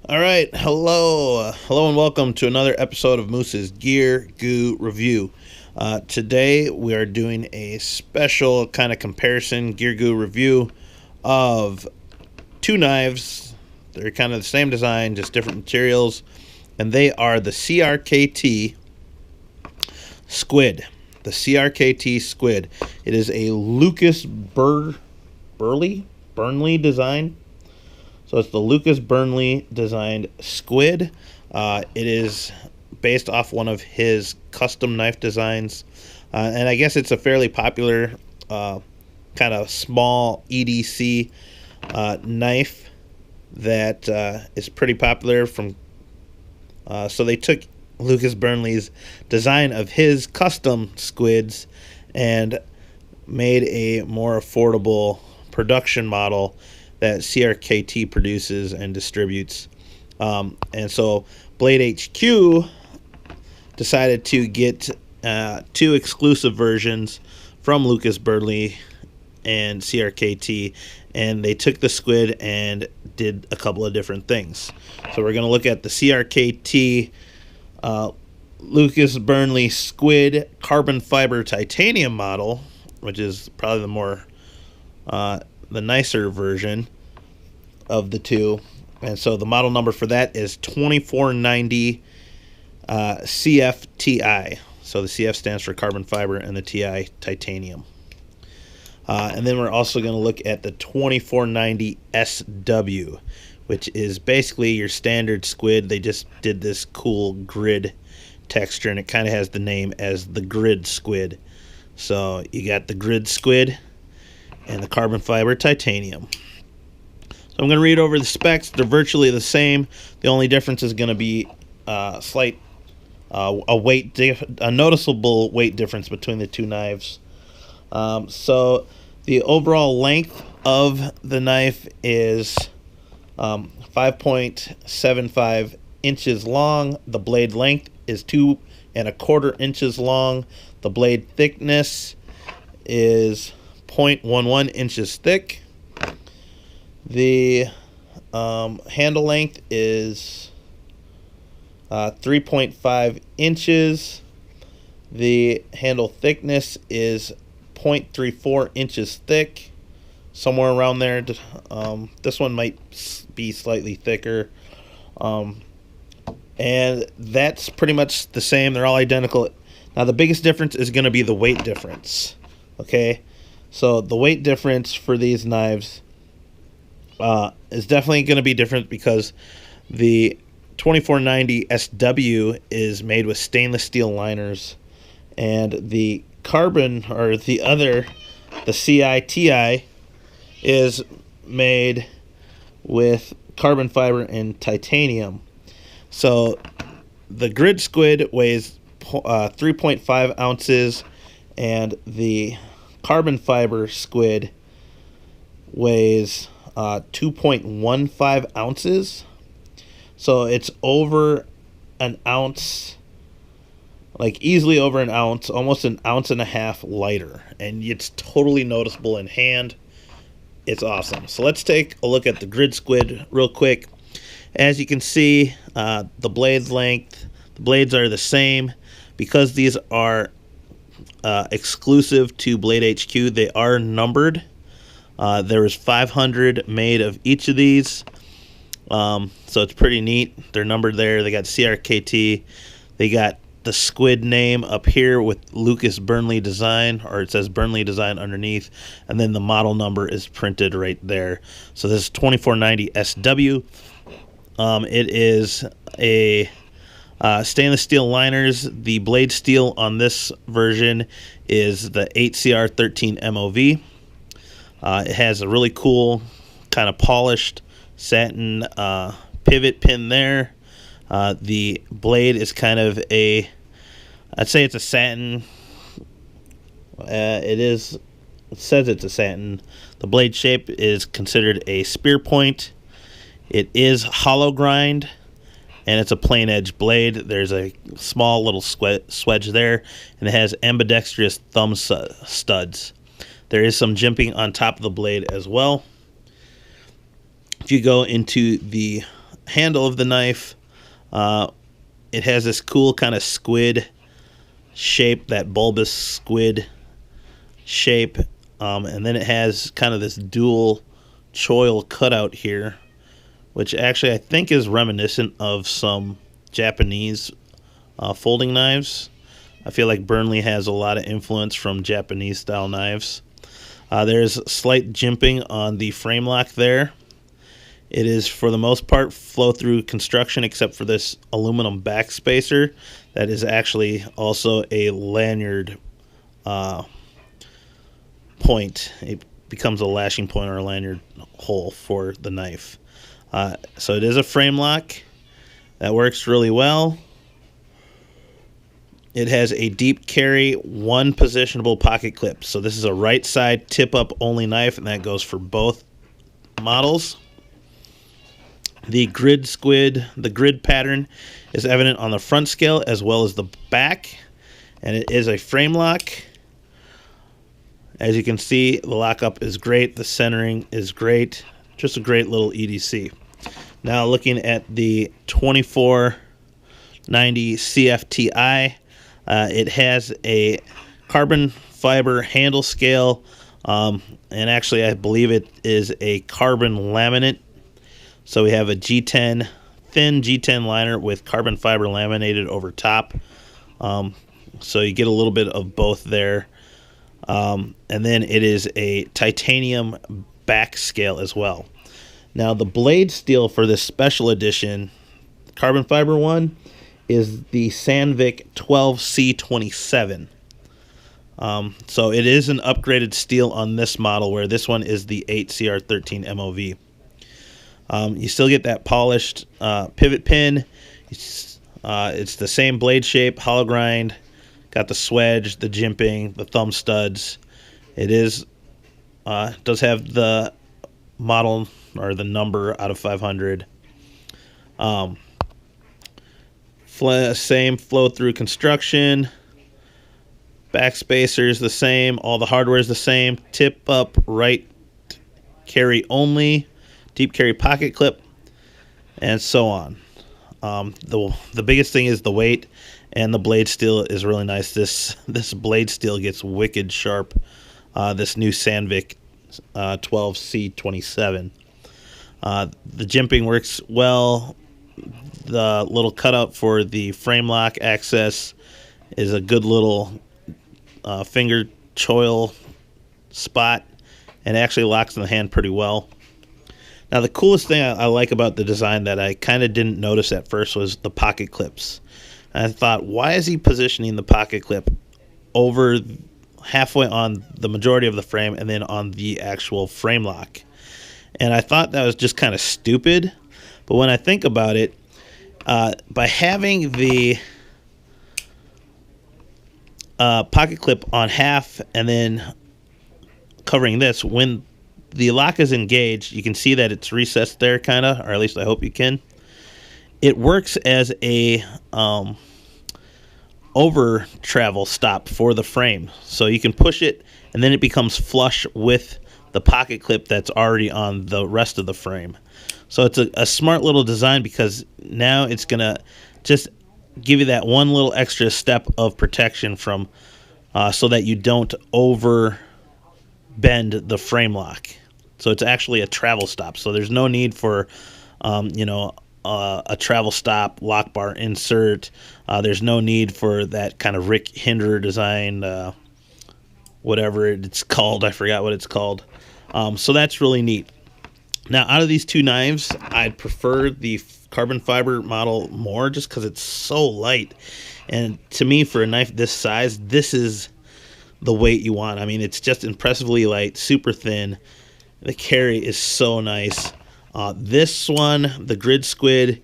All right, hello and welcome to another episode of Moose's Gear Goo Review. Today we are doing a special kind of comparison Gear Goo review of two knives. They're kind of the same design, just different materials, and they are the Crkt Squid. The Crkt Squid. It is a Lucas Burnley design. So it's the Lucas Burnley designed squid. It is based off one of his custom knife designs. And I guess it's a fairly popular kind of small EDC knife that is pretty popular from. So they took Lucas Burnley's design of his custom squids and made a more affordable production model that CRKT produces and distributes. And so BladeHQ decided to get two exclusive versions from Lucas Burnley and CRKT, and they took the squid and did a couple of different things. So we're going to look at the CRKT Lucas Burnley squid carbon fiber titanium model, which is probably the more the nicer version of the two. And so the model number for that is 2490 CFTI. So the CF stands for carbon fiber and the TI titanium. And then we're also going to look at the 2490 SW, which is basically your standard squid. They just did this cool grid texture, and it kind of has the name as the grid squid. So you got the grid squid and the carbon fiber titanium. So I'm going to read over the specs. They're virtually the same. The only difference is going to be a noticeable weight difference between the two knives. So the overall length of the knife is 5.75 inches long. The blade length is 2.25 inches long. The blade thickness is 0.11 inches thick. The handle length is 3.5 inches. The handle thickness is 0.34 inches thick, somewhere around there. This one might be slightly thicker. And that's pretty much the same. They're all identical. Now the biggest difference is going to be the weight difference. Okay, so the weight difference for these knives is definitely going to be different because the 2490 SW is made with stainless steel liners, and the carbon, or the CFTI, is made with carbon fiber and titanium. So the grid squid weighs 3.5 ounces, and the carbon fiber squid weighs 2.15 ounces. So it's over an ounce, like easily over an ounce, almost an ounce and a half lighter, and it's totally noticeable in hand. It's awesome. So let's take a look at the grid squid real quick. As you can see, the blade length, the blades are the same. Because these are exclusive to BladeHQ, they are numbered. There was 500 made of each of these, so it's pretty neat. They're numbered there. They got CRKT. They got the squid name up here with Lucas Burnley design, or it says Burnley design underneath, and then the model number is printed right there. So this is 2490 SW. It is a stainless steel liners. The blade steel on this version is the 8CR13 MOV. It has a really cool kind of polished satin pivot pin there. The blade is kind of I'd say it's a satin. It says it's a satin. The blade shape is considered a spear point. It is hollow grind, and it's a plain edge blade. There's a small little swedge there, and it has ambidextrous thumb studs. There is some jimping on top of the blade as well. If you go into the handle of the knife, it has this cool kind of squid shape, that bulbous squid shape, and then it has kind of this dual choil cutout here, which actually I think is reminiscent of some Japanese folding knives. I feel like Burnley has a lot of influence from Japanese style knives. There's slight jimping on the frame lock there. It is, for the most part, flow-through construction, except for this aluminum back spacer that is actually also a lanyard point. It becomes a lashing point or a lanyard hole for the knife. So it is a frame lock. That works really well. It has a deep carry, one positionable pocket clip. So this is a right side tip up only knife, and that goes for both models. The grid squid, the grid pattern is evident on the front scale as well as the back, and it is a frame lock. As you can see, the lockup is great, the centering is great, just a great little EDC. Now looking at the 2490 CFTI, it has a carbon fiber handle scale, and actually I believe it is a carbon laminate. So we have a G10, thin G10 liner with carbon fiber laminated over top. So you get a little bit of both there. And then it is a titanium back scale as well. Now the blade steel for this special edition carbon fiber one is the Sandvik 12C27. So it is an upgraded steel on this model, where this one is the 8CR13 MOV. You still get that polished pivot pin. It's the same blade shape, hollow grind. Got the swedge, the jimping, the thumb studs. It is does have the model or the number out of 500. Same flow through construction. Back spacer is the same. All the hardware is the same. Tip up right carry only. Deep carry pocket clip, and so on. The biggest thing is the weight, and the blade steel is really nice. This blade steel gets wicked sharp. This new Sandvik 12C27. The jimping works well. The little cutout for the frame lock access is a good little finger choil spot, and actually locks in the hand pretty well. Now, the coolest thing I like about the design that I kind of didn't notice at first was the pocket clips. And I thought, why is he positioning the pocket clip over halfway on the majority of the frame and then on the actual frame lock? And I thought that was just kind of stupid. But when I think about it, by having the pocket clip on half and then covering this, when the lock is engaged, you can see that it's recessed there, kind of, or at least I hope you can. It works as a over travel stop for the frame. So you can push it, and then it becomes flush with the pocket clip that's already on the rest of the frame. So it's a smart little design, because now it's going to just give you that one little extra step of protection from so that you don't over bend the frame lock. So it's actually a travel stop. So there's no need for, a travel stop lock bar insert. There's no need for that kind of Rick Hinder design, whatever it's called. I forgot what it's called. So that's really neat. Now, out of these two knives, I'd prefer the carbon fiber model more, just because it's so light. And to me, for a knife this size, this is the weight you want. I mean, it's just impressively light, super thin. The carry is so nice. This one, the Grid Squid,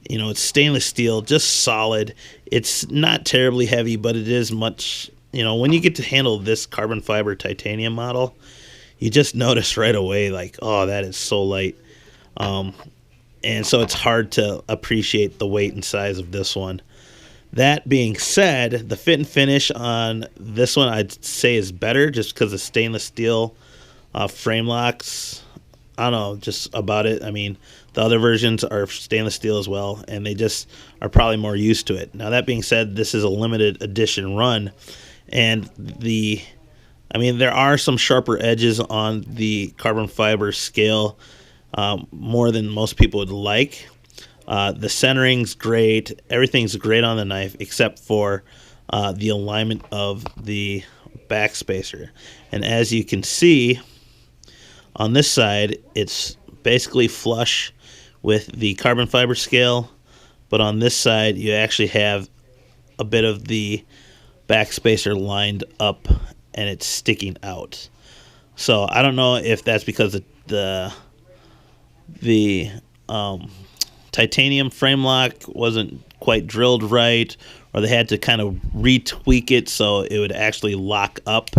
it's stainless steel, just solid. It's not terribly heavy, but it is much, when you get to handle this carbon fiber titanium model, you just notice right away, like, oh, that is so light. And so it's hard to appreciate the weight and size of this one. That being said, the fit and finish on this one I'd say is better, just because of stainless steel frame locks. I don't know, just about it. I mean, The other versions are stainless steel as well, and they just are probably more used to it. Now, that being said, this is a limited edition run, and there are some sharper edges on the carbon fiber scale, more than most people would like. The centering's great. Everything's great on the knife except for the alignment of the backspacer. And as you can see, on this side, it's basically flush with the carbon fiber scale, but on this side, you actually have a bit of the backspacer lined up and it's sticking out. So I don't know if that's because the titanium frame lock wasn't quite drilled right, or they had to kind of retweak it so it would actually lock up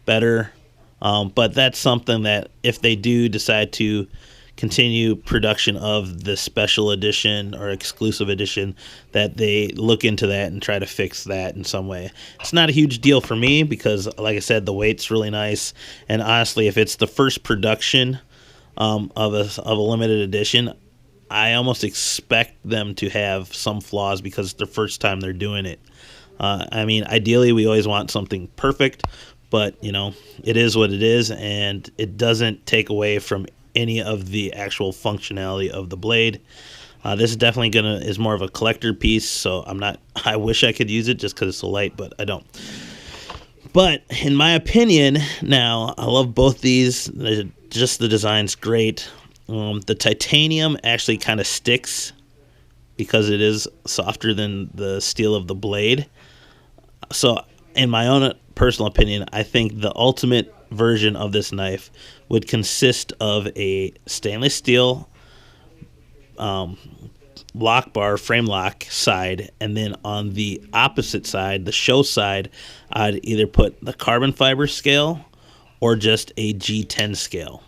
better. But that's something that if they do decide to continue production of the special edition or exclusive edition, that they look into that and try to fix that in some way. It's not a huge deal for me because, like I said, the weight's really nice, and honestly, if it's the first production of a limited edition, I almost expect them to have some flaws because it's the first time they're doing it. Ideally, we always want something perfect, but it is what it is, and it doesn't take away from any of the actual functionality of the blade. This is definitely is more of a collector piece, so I wish I could use it just because it's so light, but I don't. But in my opinion, now, I love both these. Just the design's great. The titanium actually kind of sticks because it is softer than the steel of the blade. So in my own personal opinion, I think the ultimate version of this knife would consist of a stainless steel lock bar, frame lock side, and then on the opposite side, the show side, I'd either put the carbon fiber scale or just a G10 scale.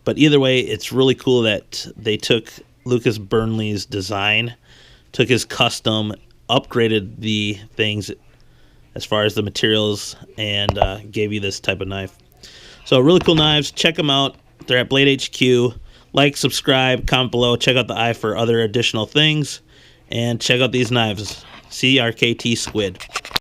But either way, it's really cool that they took Lucas Burnley's design, took his custom, upgraded the things as far as the materials, and gave you this type of knife. So really cool knives. Check them out. They're at BladeHQ. Like, subscribe, comment below. Check out the eye for other additional things. And check out these knives. Crkt Squid.